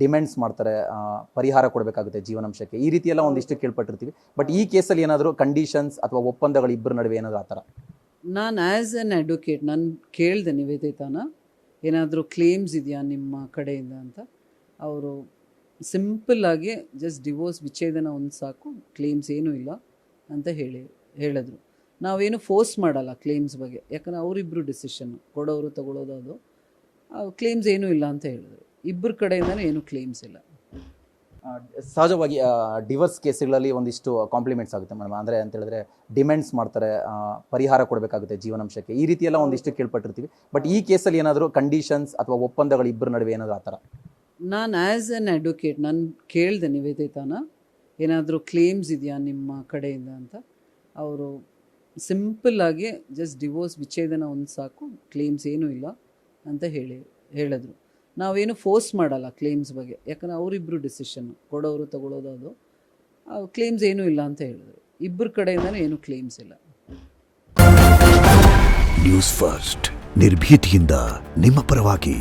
Demands ಮಾಡ್ತಾರೆ, ಪರಿಹಾರ ಕೊಡಬೇಕಾಗುತ್ತೆ ಜೀವನಾಂಶಕ್ಕೆ, ಈ ರೀತಿ ಎಲ್ಲ ಒಂದಿಷ್ಟು ಕೇಳ್ಪಟ್ಟಿರ್ತೀವಿ. ಬಟ್ ಈ ಕೇಸಲ್ಲಿ ಏನಾದರೂ ಕಂಡೀಷನ್ಸ್ ಅಥವಾ ಒಪ್ಪಂದಗಳು ಇಬ್ಬರ ನಡುವೆ ಏನಾದರೂ ಆ ಥರ? ನಾನು ಆ್ಯಸ್ ಎನ್ ಅಡ್ವೊಕೇಟ್ ನಾನು ಕೇಳಿದೆ ನಿವೇದಿತಾನ, ಏನಾದರೂ ಕ್ಲೇಮ್ಸ್ ಇದೆಯಾ ನಿಮ್ಮ ಕಡೆಯಿಂದ ಅಂತ. ಅವರು ಸಿಂಪಲ್ಲಾಗಿ ಜಸ್ಟ್ ಡಿವೋರ್ಸ್ ವಿಚ್ಛೇದನ ಒಂದು ಸಾಕು, ಕ್ಲೇಮ್ಸ್ ಏನೂ ಇಲ್ಲ ಅಂತ ಹೇಳಿದ್ರು. ನಾವೇನು ಫೋರ್ಸ್ ಮಾಡಲ್ಲ ಕ್ಲೇಮ್ಸ್ ಬಗ್ಗೆ, ಯಾಕಂದರೆ ಅವರಿಬ್ಬರು ಡಿಸಿಷನ್ನು, ಕೊಡೋರು ತಗೊಳ್ಳೋದು, ಅದು ಕ್ಲೇಮ್ಸ್ ಏನೂ ಇಲ್ಲ ಅಂತ ಹೇಳಿದ್ರು. ಇಬ್ಬರ ಕಡೆಯಿಂದನೂ ಏನೂ ಕ್ಲೇಮ್ಸ್ ಇಲ್ಲ. ಸಹಜವಾಗಿ ಡಿವೋರ್ಸ್ ಕೇಸ್ಗಳಲ್ಲಿ ಒಂದಿಷ್ಟು ಕಾಂಪ್ಲಿಮೆಂಟ್ಸ್ ಆಗುತ್ತೆ ಮೇಡಮ್. ಅಂದರೆ ಅಂತ ಹೇಳಿದ್ರೆ ಡಿಮ್ಯಾಂಡ್ಸ್ ಮಾಡ್ತಾರೆ, ಪರಿಹಾರ ಕೊಡಬೇಕಾಗುತ್ತೆ ಜೀವನಾಂಶಕ್ಕೆ, ಈ ರೀತಿ ಎಲ್ಲ ಒಂದಿಷ್ಟು ಕೇಳ್ಪಟ್ಟಿರ್ತೀವಿ. ಬಟ್ ಈ ಕೇಸಲ್ಲಿ ಏನಾದರೂ ಕಂಡೀಷನ್ಸ್ ಅಥವಾ ಒಪ್ಪಂದಗಳು ಇಬ್ಬರ ನಡುವೆ ಏನಾದರೂ ಆ ಥರ? ನಾನು ಆ್ಯಸ್ ಎನ್ ಅಡ್ವೊಕೇಟ್ ನಾನು ಕೇಳಿದೆ ನಿವೇದಿತಾನ, ಏನಾದರೂ ಕ್ಲೇಮ್ಸ್ ಇದೆಯಾ ನಿಮ್ಮ ಕಡೆಯಿಂದ ಅಂತ. ಅವರು ಸಿಂಪಲ್ಲಾಗಿ ಜಸ್ಟ್ ಡಿವೋರ್ಸ್ ವಿಚ್ಛೇದನ ಒಂದು ಸಾಕು, ಕ್ಲೇಮ್ಸ್ ಏನೂ ಇಲ್ಲ ಅಂತ ಹೇಳಿದ್ರು. ನಾವೇನು ಫೋರ್ಸ್ ಮಾಡಲ್ಲ ಕ್ಲೇಮ್ಸ್ ಬಗ್ಗೆ, ಯಾಕಂದರೆ ಅವರಿಬ್ಬರು ಡಿಸಿಷನ್ನು, ಕೊಡೋರು ತಗೊಳ್ಳೋದು, ಅದು ಕ್ಲೇಮ್ಸ್ ಏನೂ ಇಲ್ಲ ಅಂತ ಹೇಳಿದ್ರು. ಇಬ್ಬರ ಕಡೆಯಿಂದನೂ ಏನೂ ಕ್ಲೇಮ್ಸ್ ಇಲ್ಲ. ನ್ಯೂಸ್ ಫಸ್ಟ್, ನಿರ್ಭೀತಿಯಿಂದ ನಿಮ್ಮ ಪರವಾಗಿ.